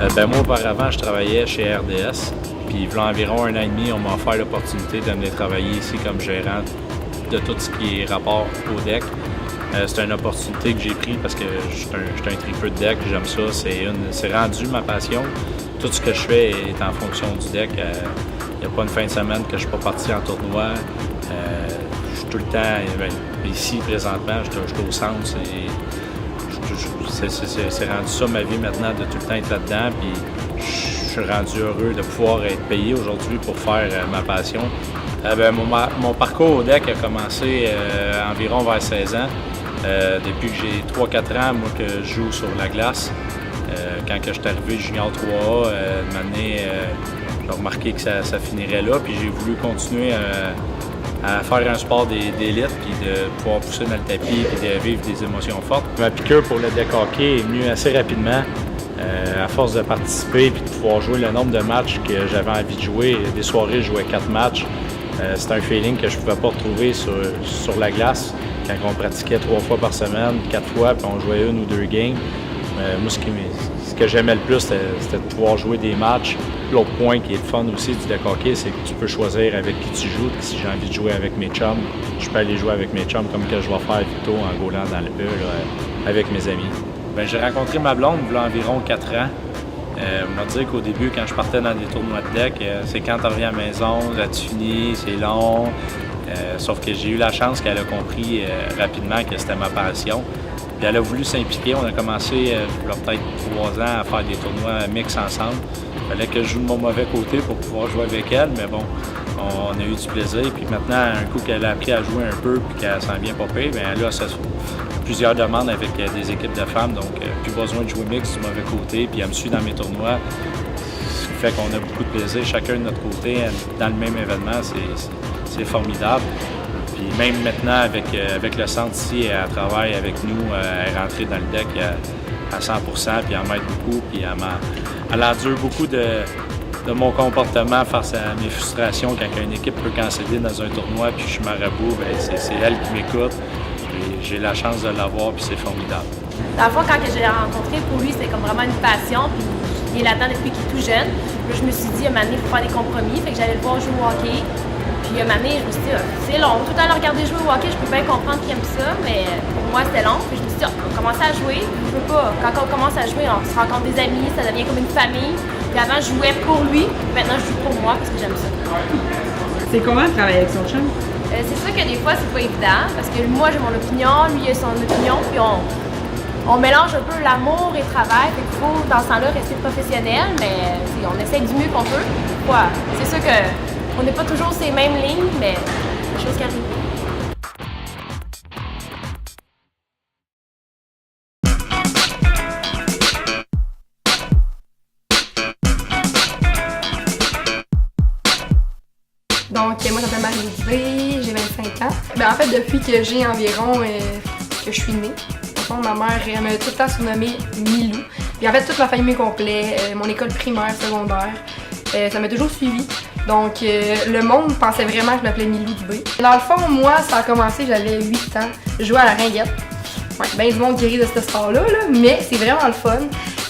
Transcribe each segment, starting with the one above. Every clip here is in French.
Moi, auparavant, je travaillais chez RDS. Puis, il y a environ 1 an et demi, on m'a offert l'opportunité de venir travailler ici comme gérant de tout ce qui est rapport au deck. C'est une opportunité que j'ai prise parce que je suis un tripeux de deck, j'aime ça. C'est rendu ma passion. Tout ce que je fais est en fonction du deck. Il n'y a pas une fin de semaine que je ne suis pas parti en tournoi. Je suis tout le temps ici présentement, je suis au centre. C'est rendu ça ma vie maintenant de tout le temps être là-dedans. Puis je suis rendu heureux de pouvoir être payé aujourd'hui pour faire ma passion. Mon parcours au deck a commencé environ vers 16 ans. Depuis que j'ai 3-4 ans, moi, que je joue sur la glace. Quand je suis arrivé junior 3A, une année, j'ai remarqué que ça finirait là. Puis j'ai voulu continuer à faire un sport d'élite, puis de pouvoir pousser dans le tapis, puis de vivre des émotions fortes. Ma piqûre pour le deck hockey est venue assez rapidement. À force de participer et de pouvoir jouer le nombre de matchs que j'avais envie de jouer. Des soirées, je jouais 4 matchs. C'est un feeling que je ne pouvais pas retrouver sur la glace quand on pratiquait 3 fois par semaine, 4 fois, puis on jouait 1 ou 2 games. Moi, ce que j'aimais le plus, c'était de pouvoir jouer des matchs. L'autre point qui est le fun aussi du deck hockey, c'est que tu peux choisir avec qui tu joues. Si j'ai envie de jouer avec mes chums, je peux aller jouer avec mes chums comme que je vais faire plutôt en gaulant dans le bulle avec mes amis. J'ai rencontré ma blonde il y a environ 4 ans. On m'a dit qu'au début, quand je partais dans des tournois de deck, c'est quand tu reviens à la maison, là-tu finis, c'est long. Sauf que j'ai eu la chance qu'elle a compris rapidement que c'était ma passion. Puis elle a voulu s'impliquer. On a commencé, il y a peut-être 3 ans, à faire des tournois mix ensemble. Il fallait que je joue de mon mauvais côté pour pouvoir jouer avec elle, mais bon, on a eu du plaisir. Puis maintenant, un coup qu'elle a appris à jouer un peu et qu'elle s'en vient pas pire, bien là, ça plusieurs demandes avec des équipes de femmes, donc plus besoin de jouer mix du mauvais côté, puis elle me suit dans mes tournois, ce qui fait qu'on a beaucoup de plaisir, chacun de notre côté, dans le même événement, c'est formidable. Puis même maintenant, avec le centre ici, elle travaille avec nous, elle est rentrée dans le deck à 100%, puis elle m'aide beaucoup, puis elle endure beaucoup de mon comportement face à mes frustrations quand une équipe peut canceller dans un tournoi, puis je suis marabout, c'est elle qui m'écoute. J'ai la chance de l'avoir, puis c'est formidable. Dans le fond, quand je l'ai rencontré, pour lui, c'était comme vraiment une passion, puis il est là-dedans depuis qu'il est tout jeune. Puis je me suis dit, à un moment donné, il faut faire des compromis, fait que j'allais le voir jouer au hockey. Puis à un moment donné, je me suis dit, c'est long, tout le temps le regarder jouer au hockey, je peux bien comprendre qu'il aime ça, mais pour moi, c'était long. Puis je me suis dit, on va commencer à jouer. Je veux pas, quand on commence à jouer, on se rencontre des amis, ça devient comme une famille. Puis avant, je jouais pour lui, maintenant, je joue pour moi parce que j'aime ça. C'est comment de travailler avec son chum? C'est sûr que des fois, c'est pas évident, parce que moi, j'ai mon opinion, lui, il a son opinion, puis on mélange un peu l'amour et le travail. Fait qu'il faut, dans ce temps-là, rester professionnel, mais on essaie du mieux qu'on peut. Ouais, c'est sûr qu'on n'est pas toujours sur les mêmes lignes, mais c'est des choses qui arrivent. Donc, moi, je m'appelle Marie Dubé, j'ai 25 ans. En fait, depuis que j'ai environ, que je suis née, ma mère elle m'a tout le temps surnommée Milou. Puis en fait, toute ma famille complète, mon école primaire, secondaire, ça m'a toujours suivi. Donc, le monde pensait vraiment que je m'appelais Milou Dubé. Dans le fond, moi, ça a commencé, j'avais 8 ans, je jouais à la ringuette. Ouais, ben du monde qui rit de ce sport-là, mais c'est vraiment le fun.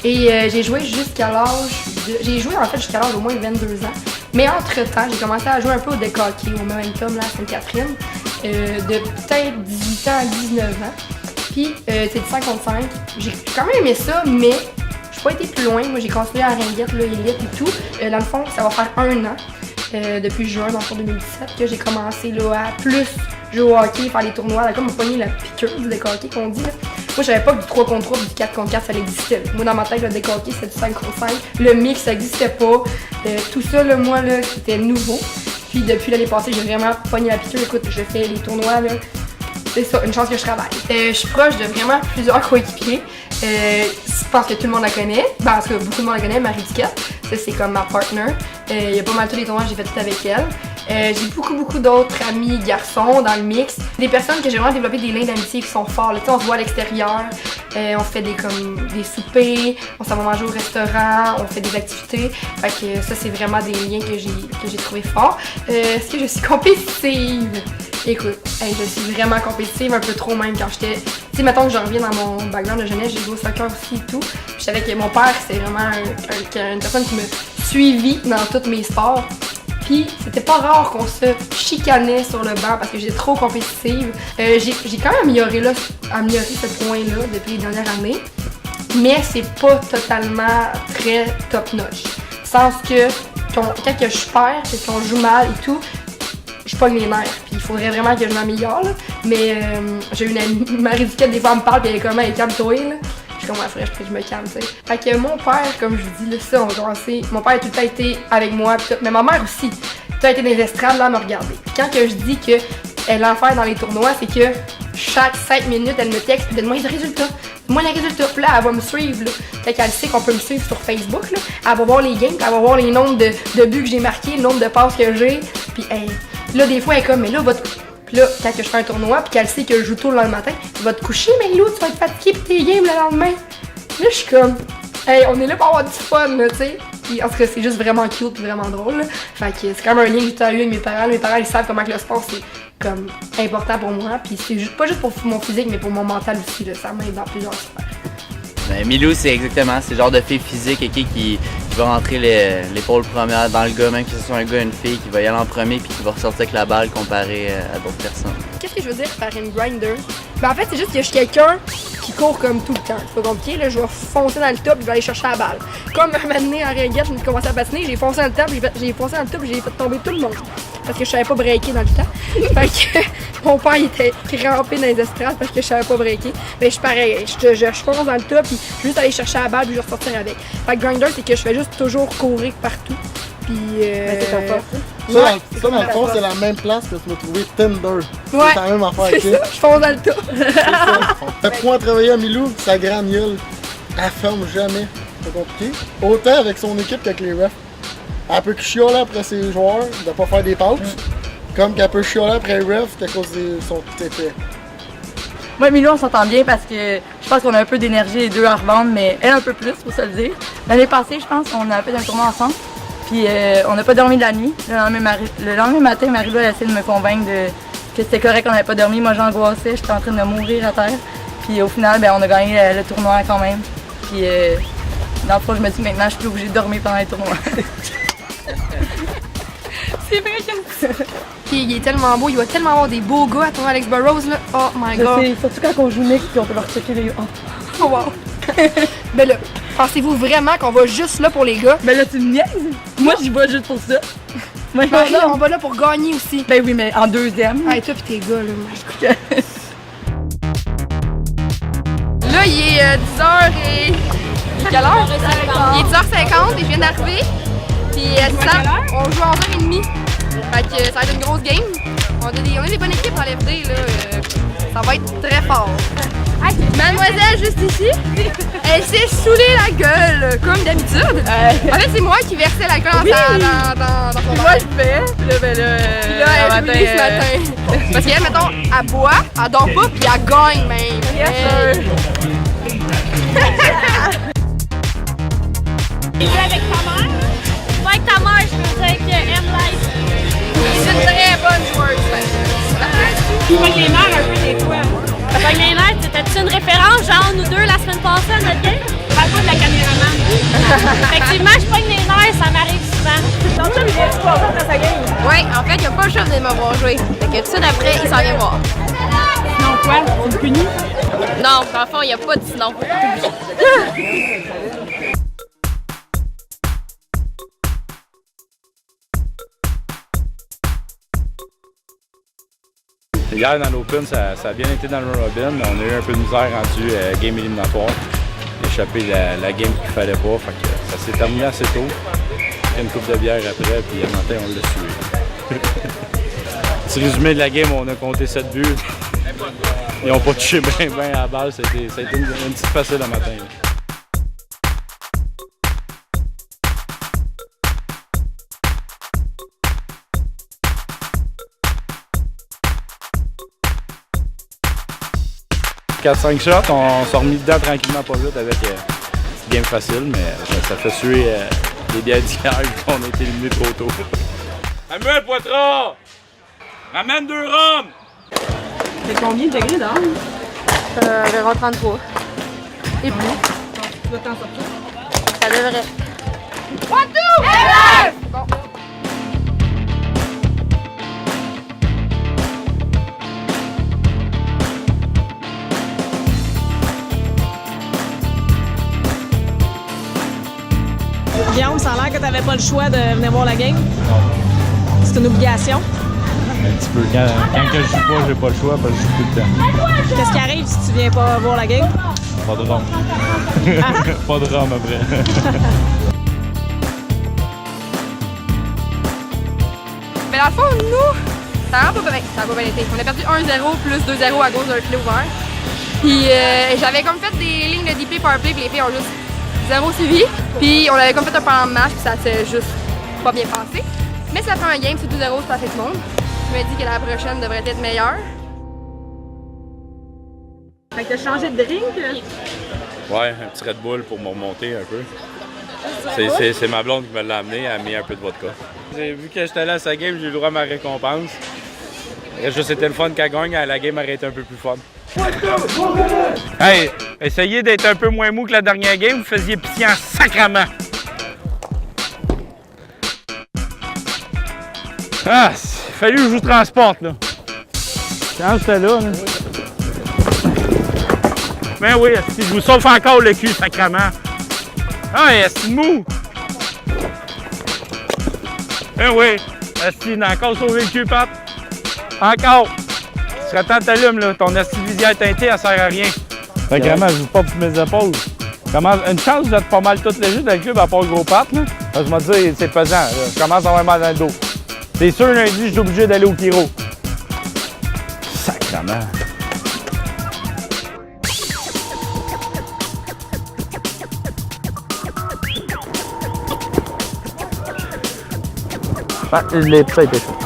Et j'ai joué jusqu'à l'âge J'ai joué en fait jusqu'à l'âge d'au moins 22 ans. Mais entre-temps, j'ai commencé à jouer un peu au deck hockey, au Momentum, là, à Sainte-Catherine, de peut-être 18 ans à 19 ans. Puis, c'est du 5 contre 5. J'ai quand même aimé ça, mais je n'ai pas été plus loin. Moi, j'ai continué à ringuette, là, élite et tout. Dans le fond, ça va faire 1 an, depuis juin, dans le fond 2017, que j'ai commencé là, à plus jouer au hockey, faire les tournois. Là, comme on pognait la piqûre du deck hockey qu'on dit. Là. Moi, je savais pas que du 3 contre 3 du 4 contre 4, ça existait. Moi, dans ma tête, le deck hockey, c'était du 5 contre 5. Le mix, ça n'existait pas. Tout ça, là, moi, là, c'était nouveau. Puis, depuis l'année passée, j'ai vraiment pogné la piqûre. Écoute, je fais les tournois, là. C'est ça, une chance que je travaille. Je suis proche de vraiment plusieurs coéquipiers. Je pense que tout le monde la connaît. Parce que beaucoup de monde la connaît, Marie Duquette. Ça, c'est comme ma partner. Il y a pas mal tous les tournois, j'ai fait tout avec elle. J'ai beaucoup d'autres amis garçons dans le mix. Des personnes que j'ai vraiment développé des liens d'amitié qui sont forts. Là, on se voit à l'extérieur, on fait des soupers, on s'en va manger au restaurant, on fait des activités. Fait que ça, c'est vraiment des liens que j'ai trouvé forts. Est-ce que je suis compétitive? Écoute, je suis vraiment compétitive, un peu trop même quand j'étais... Tu sais, mettons que je reviens dans mon background de jeunesse, j'ai joué au soccer aussi et tout. Puis je savais que mon père, c'était vraiment une personne qui me suivit dans tous mes sports. Puis c'était pas rare qu'on se chicanait sur le banc parce que j'étais trop compétitive. J'ai quand même amélioré ce point-là depuis les dernières années. Mais c'est pas totalement très top-notch. Sens que quand je perds, qu'on joue mal et tout, je pogne les nerfs. Puis il faudrait vraiment que je m'améliore. Mais j'ai une amie, Marie Duquette, des fois elle me parle, puis elle est comme, hey, calme-toi, là. Je suis comme, ouais, frère, je me calme, tu sais. Fait que mon père, comme je vous dis, là, ça, on va commencer. Mon père a tout le temps été avec moi, pis tout. Mais ma mère aussi, tout le temps été dans les estrades, là, à me regarder. Puis quand que je dis qu'elle en fait dans les tournois, c'est que chaque 5 minutes, elle me texte, donne-moi les résultats. Donne-moi les résultats. Puis là, elle va me suivre, là. Fait qu'elle sait qu'on peut me suivre sur Facebook, là. Elle va voir les games, puis elle va voir les nombres de buts que j'ai marqués, le nombre de passes que j'ai. Puis, là, des fois, elle est comme, mais là, Puis là, quand je fais un tournoi, puis qu'elle sait que je joue tôt le lendemain matin, tu vas te coucher, Marilou, tu vas être fatiguée pour tes games le lendemain. Là, je suis comme, hey, on est là pour avoir du fun, là, tu sais. Puis en tout cas, c'est juste vraiment cute et vraiment drôle, là. Fait que c'est quand même un lien que j'ai eu avec mes parents. Mes parents, ils savent comment que le sport, c'est comme important pour moi. Puis c'est pas juste pour mon physique, mais pour mon mental aussi, là. Ça m'aide dans plusieurs sphères. Ben, Milou, c'est exactement, c'est le genre de fille physique qui va rentrer l'épaule première dans le gars, même que ce soit un gars ou une fille, qui va y aller en premier puis qui va ressortir avec la balle comparé à d'autres personnes. Qu'est-ce que je veux dire par une grinder? Ben en fait, c'est juste que je suis quelqu'un qui court comme tout le temps. C'est pas compliqué, là, je vais foncer dans le top et je vais aller chercher la balle. Comme un moment donné, en Ringuette, j'ai commencé à patiner, j'ai foncé dans le top, j'ai fait tomber tout le monde. Parce que je savais pas breaker dans le temps. Fait que mon père il était crampé dans les estrades parce que je savais pas breaker. Mais je suis pareil, je fonce dans le top puis je vais juste aller chercher la balle puis je vais ressortir avec. Fait que grinder, c'est que je fais juste toujours courir partout. Puis c'est ton fort. Ça, dans le fond, c'est la même place que tu m'as trouvé Tinder. Ouais, c'est la même affaire, c'est ça, je fonce dans le top. C'est ça. Fait point à travailler à Milou, sa grande gueule, elle ferme jamais. C'est compliqué. Autant avec son équipe qu'avec les refs. Elle peut chialer après ses joueurs de pas faire des passes, comme qu'elle peut chialer après les refs à cause de son petit épais. Moi et Milou, on s'entend bien parce que je pense qu'on a un peu d'énergie les deux à revendre, mais elle un peu plus, faut se le dire. L'année passée, je pense, on a fait un tournoi ensemble. Puis on n'a pas dormi de la nuit. Le lendemain matin, Marie-Lou a essayé de me convaincre que c'était correct qu'on n'avait pas dormi. Moi, j'angoissais, j'étais en train de mourir à terre. Puis au final, ben, on a gagné le tournoi quand même. Puis dans le fond, je me dis maintenant, je suis plus obligée de dormir pendant les tournois. C'est vrai que Puis il est tellement beau, il va tellement avoir des beaux gars à ton Alex Burrows là. Oh my god. Je sais, surtout quand on joue mix puis on peut leur checker les gars. Oh wow. Ben là, pensez-vous vraiment qu'on va juste là pour les gars? Ben là, tu me niaises? Moi, j'y vais juste pour ça. Moi, Là, on va là pour gagner aussi. Ben oui, mais en deuxième. Hey, toi pis tes gars là. Là, il est 10h et... Quelle heure? Il est 10h50 et je viens d'arriver. Puis à 10h, on joue à 11h30. Fait que ça va être une grosse game. On a des bonnes équipes en LFD là. Ça va être très fort. Mademoiselle, juste ici, elle s'est saoulée la gueule, comme d'habitude. En fait, c'est moi qui versais l'alcool dans son verre. Moi, je fais. Puis là, ben là, elle est ce matin. Parce qu'elle, mettons, elle boit, elle dort pas, puis elle gagne même. Tu joues avec ta mère? Pas avec ta mère, je peux dire que M-Life. C'est une très bonne joueuse. tu vois que les nerfs un peu des fois. Fait que les nerfs, t'étais-tu une référence, genre nous deux la semaine passée à notre game? Parle pas de la caméraman. Effectivement, je pogne les nerfs, ça m'arrive souvent. Donc ça, il vient-tu pas dans sa game? Oui, en fait, il a pas le choix de m'avoir joué. Fait que tout de suite après, il s'en vient voir. Sinon quoi? Tu me punis? Non, dans le fond, il n'y a pas de sinon. Hier dans l'Open, ça a bien été dans le Robin, mais on a eu un peu de misère rendu game éliminatoire. Échappé la game qu'il fallait pas, fait que ça s'est terminé assez tôt. Une coupe de bière après, puis le matin on l'a sué. Petit résumé de la game, on a compté 7 buts. Ils n'ont pas touché bien à la balle, ça a été une petite facile le matin. « 4-5 shots, on s'est remis dedans tranquillement pas vite avec une game facile, mais ça fait suer les bières d'hier qu'on a été éliminés trop tôt. Samuel Poitras! Ramène 2 rhums! C'est combien de degrés dehors? Environ 33. Et plus. Tu vas t'en sortir? Ça devrait. Bon. Guillaume, ça a l'air que tu n'avais pas le choix de venir voir la game. C'est une obligation. Un petit peu. Quand je joue pas, j'ai pas le choix parce que je joue tout le temps. Qu'est-ce qui arrive si tu viens pas voir la game? Pas de rhum. Pas de rhum après. Mais dans le fond, nous, ça a pas bien été. On a perdu 1-0 plus 2-0 à cause d'un filet ouvert. Puis j'avais comme fait des lignes de DP powerplay, puis les filles ont juste 0 suivi. Puis on avait comme fait un plan de match, puis ça s'est juste pas bien passé. Mais ça fait un game, c'est 2-0, c'est pas fait tout le monde. Je me dis que la prochaine devrait être meilleure. Fait que t'as changé de drink? Ouais, un petit Red Bull pour me remonter un peu. C'est ma blonde qui me l'a amené, elle a mis un peu de vodka. Vu que j'étais là à sa game, j'ai eu le droit à ma récompense. C'était le fun qu'elle gagne, la game aurait été un peu plus fun. Hey, essayez d'être un peu moins mou que la dernière game, vous faisiez pitié en sacrament. Ah, il fallu que je vous transporte, là. Quand j'étais là. Ben oui, je vous sauve encore le cul, sacrament. Ah, c'est mou! Ben oui, esti, il a encore sauvé le cul, Pat. Encore! Tu serais temps de t'allumer, là. Ton esti de visière teintée, elle sert à rien. Sacrament, je joue pas pour mes épaules. Une chance d'être pas mal toute léger dans le club à part le gros Pat, là. Parce que je me dis, c'est pesant, là. Je commence à avoir mal dans le dos. C'est sûr, lundi, je suis obligé d'aller au chiro. Sacrament. Ah, je l'ai peut-être chaud.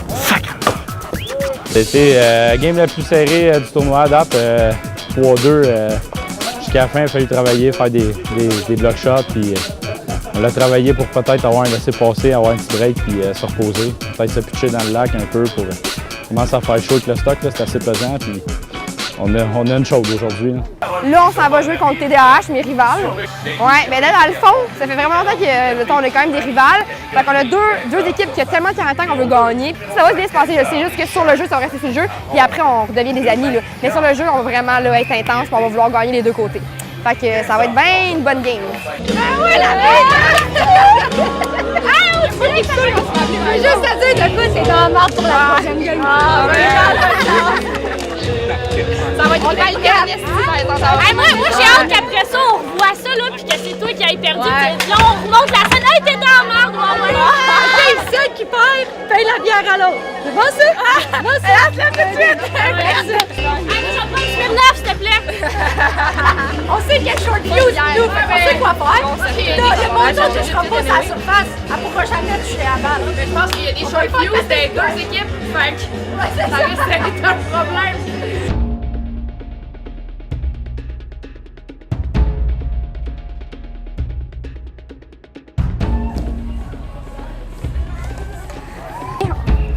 Sacrement. C'était la game la plus serrée du tournoi à date. 3-2. Jusqu'à la fin, il a fallu travailler, faire des block shots. Puis, on l'a travaillé pour peut-être avoir un laissez-passer, avoir un petit break puis se reposer. Peut-être se pitcher dans le lac un peu pour commencer à faire chaud avec le stock. C'est assez pesant. Puis on a une chaude aujourd'hui. Là, on s'en va jouer contre TDAH, mes rivales. Ouais, mais là, dans le fond, ça fait vraiment longtemps qu'on a quand même des rivales. Fait qu'on a deux équipes qui ont tellement de caractère qu'on veut gagner. Ça va bien se passer. C'est juste que sur le jeu, ça va rester sur le jeu. Puis après, on redevient des amis. Là. Mais sur le jeu, on va vraiment là, être intense. Puis on va vouloir gagner les deux côtés. Fait que ça va être bien une bonne game. Ah ouais, la juste à dire de quoi c'est dans la marde pour la prochaine game. Ça va être une belle game. Moi, j'ai hâte qu'après ça, on revoit ça, là, puis que c'est toi qui ailles perdu. Là, on remonte la scène. Hey, t'es dans la merde, C'est celle qui perd, paye la bière à l'autre. C'est bon, ça? Bon, ça? Tout de suite. Hey, je vais prendre une Smirnoff, s'il te plaît. On sait qu'il y a short views, nous. On sait quoi faire. Il y a mon tour que je serai pas sur la surface. Elle pourra jamais toucher la balle. Mais je pense qu'il y a des short views des deux équipes. Fait que ça risque d'être un problème.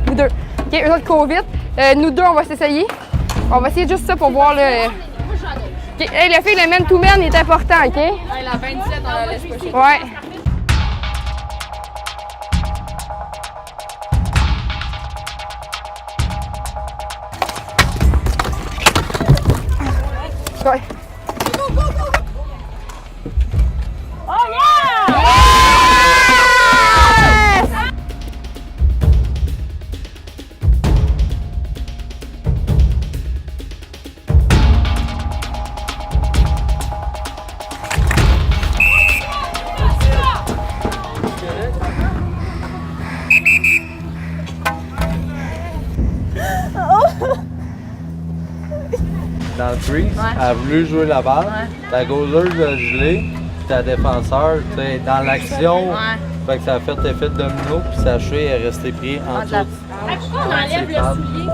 Vous deux. OK, eux autres courent vite. Nous deux, on va s'essayer. On va essayer juste ça pour voir le. OK, hey, le fait que le man-to-man est important, OK? La 27, on la laisse pas chier. Ouais. Ouais. Dans le freeze, elle a voulu jouer la balle, ta goaleuse a gelé, puis ta défenseur, tu sais, dans l'action, fait que ça a fait effet de domino, puis sa cheville est restée prise en dessous. Pourquoi on enlève le soulier?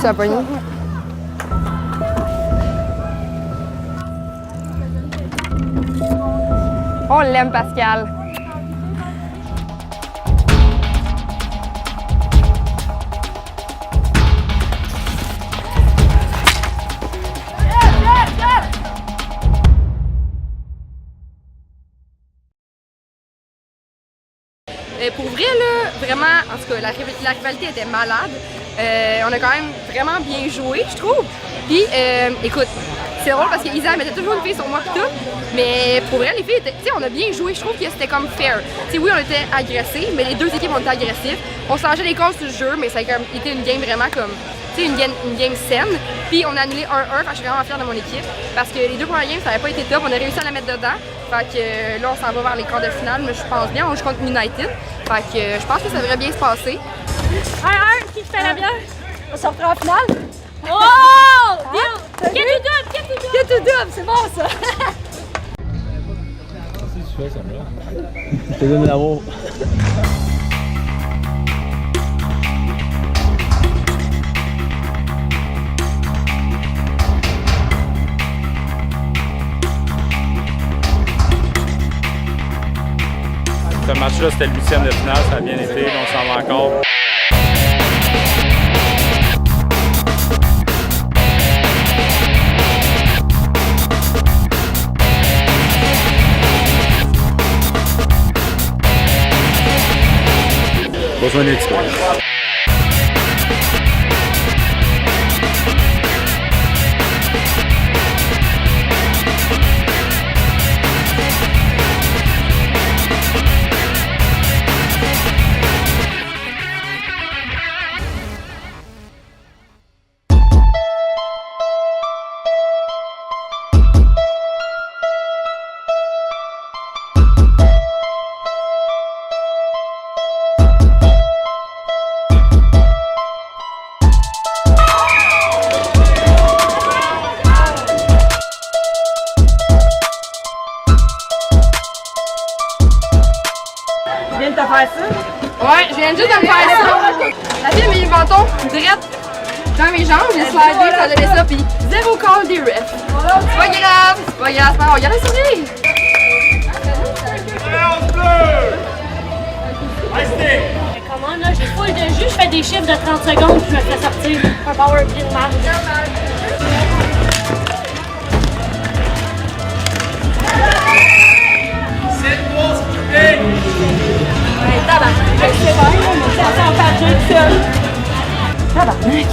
Ça a pogné. On l'aime, Pascal. Pour vrai, là, vraiment, en tout cas, la rivalité était malade. On a quand même vraiment bien joué, je trouve. Puis, écoute, c'est drôle parce qu'Isa mettait toujours une fille sur moi et tout, mais pour vrai, les filles, tu sais, on a bien joué. Je trouve que c'était comme fair. Tu sais, oui, on était agressés, mais les deux équipes ont été agressives. On changeait les calls sur le jeu, mais ça a comme été une game vraiment comme, tu sais, une game saine. Puis, on a annulé 1-1, fait que je suis vraiment fière de mon équipe parce que les deux premières games, ça n'avait pas été top. On a réussi à la mettre dedans. Fait que là, on s'en va vers les quarts de finale, mais je pense bien, on joue contre United. Fait que je pense que ça devrait bien se passer. 1-1, qui fait la bière? On se reprend en finale? Oh! Bien! Get to double, c'est bon ça! Je te donne l'amour. Ce match-là, c'était le 8e de finale, ça a bien été, on s'en va encore. Besoin d'expérience. Ouais, je viens juste de me faire ça. La fille a mis le menton direct dans mes jambes, j'ai slidé, ça a donné ça, puis zéro call des refs. C'est pas grave, c'est pas grave, on regarde la souris. Comment là, j'ai full de jus, je fais des chiffres de 30 secondes, puis je me fais sortir un power play de marge. C'est bon, on s'en fait jouer tout seul. Tabarnak!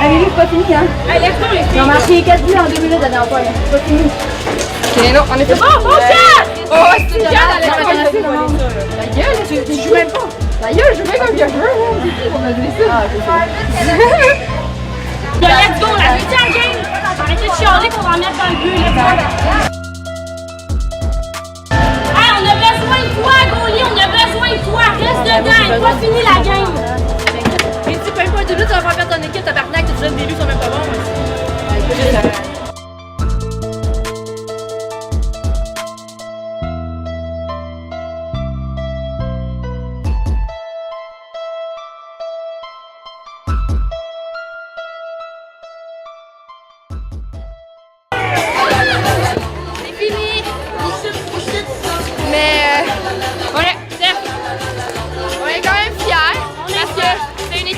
Allez, c'est pas fini, hein? Allez, lève-toi les filles! Ils ont marqué 4 buts en 2 minutes la dernière fois, hein. C'est pas fini. Ok, non, on est fait. Bon, bon, chat! Oh, c'est bien, La gueule, tu joues même pas. la gueule, je joue même comme vieux jeu, on a dit ça. Let's go, la deuxième game! Arrêtez de chialer pour en mettre dans le but, let's go! Hey, on a besoin de toi, Goli, on a besoin de toi! Reste dedans, il n'est pas fini la game! Et tu peux même pas 2 minutes, ça va faire perdre ton équipe, tabarnak, tu donnes des buts, sont même pas bons.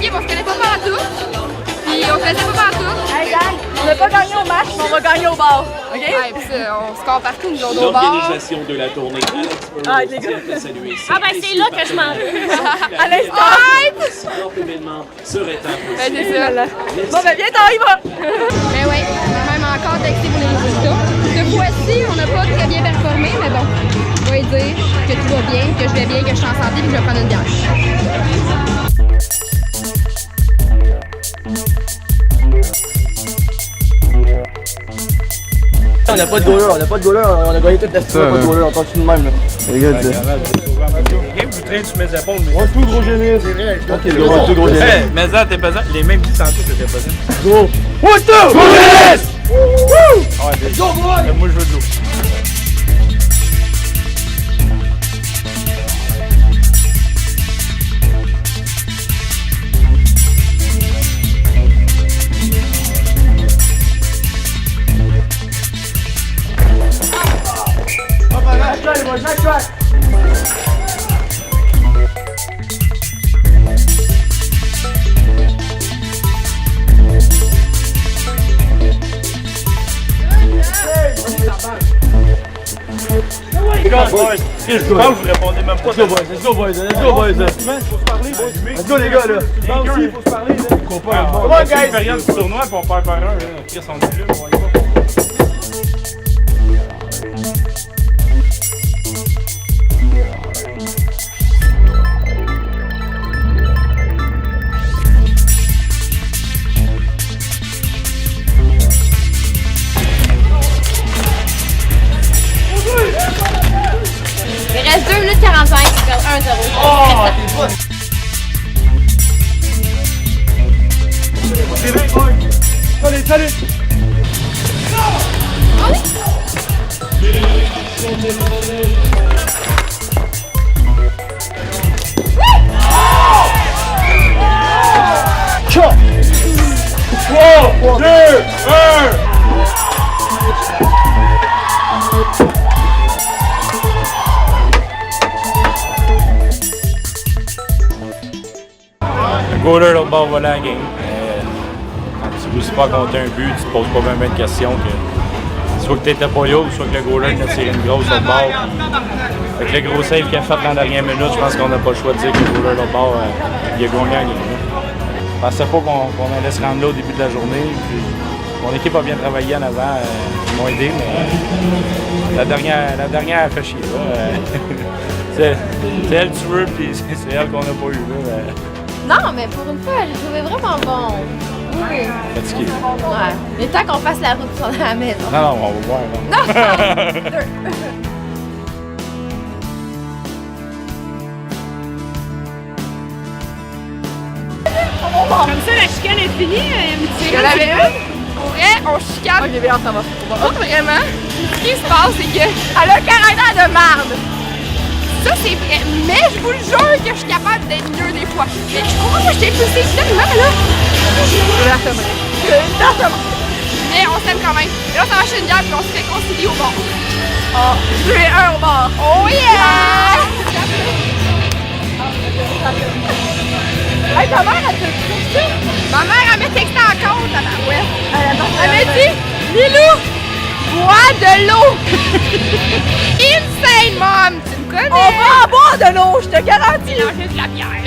On se connaît pas partout, puis on se connaissait pas partout. Hey gang, on n'a pas gagné au match, mais on va gagner au bar, ok? Ouais, puis on score partout, nous autres au bar. L'organisation de la tournée Alex les gars. Ah ben c'est là que je m'en vais. À l'instant! Si notre événement serait impossible. C'est ça. Bon ben viens, t'en y vas! Mais oui, on a même encore texté pour les résultats. Cette fois-ci, on n'a pas très bien performé, mais bon, je vais dire que tout va bien, que je vais bien, que je suis en santé, puis que je vais prendre une bière. On n'a pas de goaler, on a gagné toute la saison, on n'a pas de goaler, on continue de même là. Les gars, Vous traînez sur mes épaules, on est tout gros génie, c'est vrai. Ok, le gros, tout gros génie. Mais ça, t'es pesant. Les mêmes 10 centimes, t'étais pesant. Go! What the? Ouais, moi, je veux de l'eau. Je pense que vous répondez même pas. Let's go, boys. Faut se parler, boys. Let's go, les gars, là. Il faut se parler, là. Come on, guys! C'est une période du tournoi, puis on perd par un. Chris, on est là, on y va. Il reste 2 minutes 45, ils perdent 1-0. Oh, t'es pas... Salut! Ciao! 3, 2, 1! Le goaler, l'autre bord, va la game. Quand tu ne réussis pas à compter un but, tu te poses pas même de questions. Soit que tu n'étais pas là, ou soit que le goaler t'a tiré une grosse l'autre bord. Avec le gros save qu'il a fait dans la dernière minute, je pense qu'on n'a pas le choix de dire que le goaler l'autre bord, il a gagné la game. Je pensais pas qu'on allait se rendre là au début de la journée. Puis, mon équipe a bien travaillé en avant, ils m'ont aidé, mais la dernière a fait chier. C'est elle tu veux, puis c'est elle qu'on n'a pas eu. Là. Non, mais pour une fois, j'ai trouvé vraiment bon. Oui. Fatigué. Ouais. Mais tant qu'on fasse la route pour aller à la maison. Non, on va voir. Non! Comme ça, la chicane est finie, Il y en avait une. Pour vrai, on chicane. Ok, bien, ça va. Pas vraiment. Ce qui se passe, c'est qu'elle a un caractère de marde. Ça, c'est vrai. Mais je vous le jure que je suis capable d'être mieux des fois. Mais je crois que je t'ai poussé finalement, là. Mais on s'aime quand même. Et là, ça va chez une bière puis on se réconcilie au bar. Oh, 2-1 au bar. Oh yeah! Hey, ta mère, elle t'a dit ça? Ma mère, elle m'a texté en compte à ma web. Elle m'a dit, Lilou, bois de l'eau. Insane, mom. Tu me connais? On va en boire de l'eau, je te garantis! Non, juste de la bière.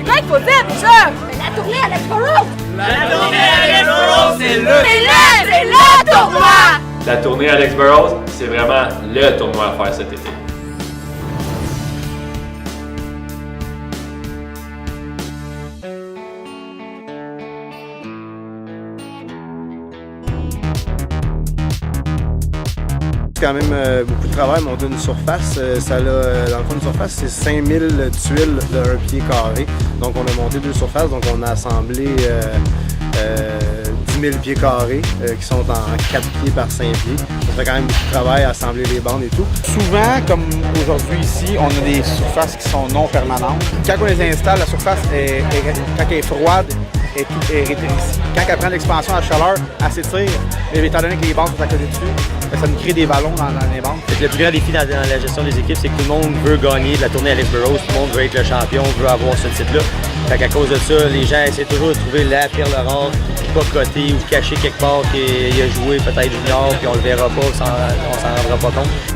Là, il faut dire ça! Mais la tournée à l'Expo-Rose! La tournée Alexborough, c'est le tournoi! La tournée Alexborough, c'est vraiment le tournoi à faire cet été. Quand même beaucoup de travail, monter une surface. Dans le fond, une surface, c'est 5000 tuiles d'un pied carré. Donc, on a monté 2 surfaces. Donc, on a assemblé 10 000 pieds carrés qui sont en 4 pieds par 5 pieds. Ça fait quand même beaucoup de travail à assembler les bandes et tout. Souvent, comme aujourd'hui ici, on a des surfaces qui sont non permanentes. Quand on les installe, la surface, quand elle est froide, est rétrécie. Quand elle prend l'expansion à la chaleur, elle s'étire. Mais étant donné que les bandes sont à côté dessus, ça nous crée des ballons dans les bandes. Le plus grand défi dans la gestion des équipes, c'est que tout le monde veut gagner de la tournée Alexborough, tout le monde veut être le champion, veut avoir ce titre-là. Fait qu'à cause de ça, les gens essaient toujours de trouver la perle rare, pas cotée ou cachée quelque part qu'il a joué peut-être junior, puis on le verra pas, on s'en rendra pas compte.